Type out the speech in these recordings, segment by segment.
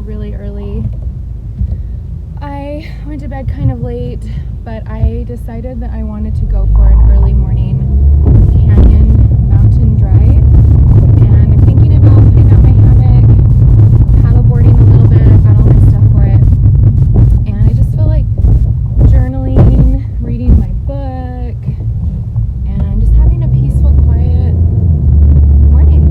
really early. I went to bed kind of late, but I decided that I wanted to go for an early morning canyon mountain drive, and I'm thinking about putting out my hammock, paddleboarding a little bit. I've got all my stuff for it, and I just feel like journaling, reading my book, and just having a peaceful, quiet morning.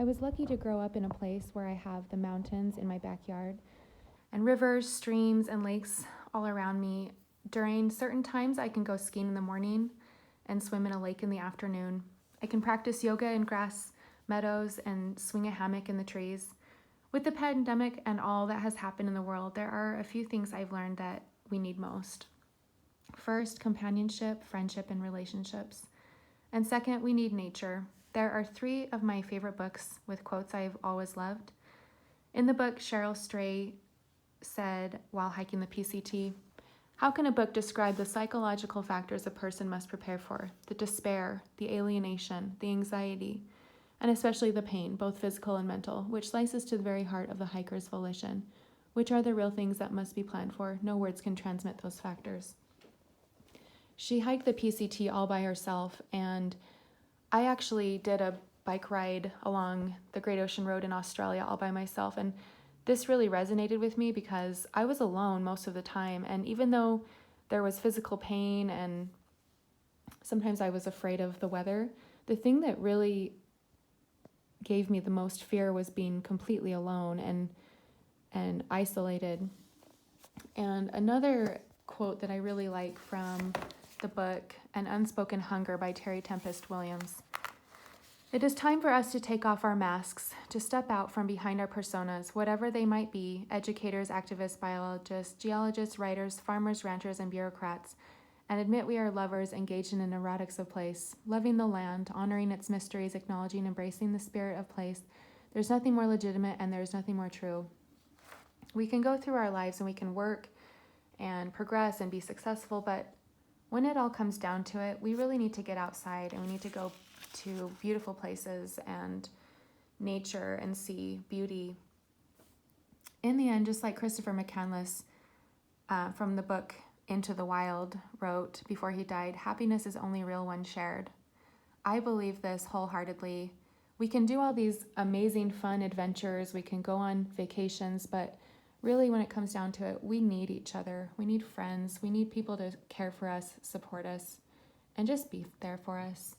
I was lucky to grow up in a place where I have the mountains in my backyard and rivers, streams, and lakes all around me. During certain times, I can go skiing in the morning and swim in a lake in the afternoon. I can practice yoga in grass meadows and swing a hammock in the trees. With the pandemic and all that has happened in the world, there are a few things I've learned that we need most. First, companionship, friendship, and relationships. And second, we need nature. There are 3 of my favorite books with quotes I've always loved. In the book, Cheryl Stray said while hiking the PCT, "How can a book describe the psychological factors a person must prepare for? The despair, the alienation, the anxiety, and especially the pain, both physical and mental, which slices to the very heart of the hiker's volition. Which are the real things that must be planned for? No words can transmit those factors." She hiked the PCT all by herself, and I actually did a bike ride along the Great Ocean Road in Australia all by myself, and this really resonated with me because I was alone most of the time, and even though there was physical pain and sometimes I was afraid of the weather, the thing that really gave me the most fear was being completely alone and isolated. And another quote that I really like from the book, An Unspoken Hunger by Terry Tempest Williams. "It is time for us to take off our masks, to step out from behind our personas, whatever they might be, educators, activists, biologists, geologists, writers, farmers, ranchers, and bureaucrats, and admit we are lovers engaged in an erotics of place, loving the land, honoring its mysteries, acknowledging, embracing the spirit of place. There's nothing more legitimate and there's nothing more true." We can go through our lives and we can work and progress and be successful, but when it all comes down to it, we really need to get outside and we need to go to beautiful places and nature and see beauty. In the end, just like Christopher McCandless from the book Into the Wild wrote before he died, "Happiness is only real when shared." I believe this wholeheartedly. We can do all these amazing fun adventures, we can go on vacations, but really when it comes down to it, we need each other. We need friends. We need people to care for us, support us, and just be there for us.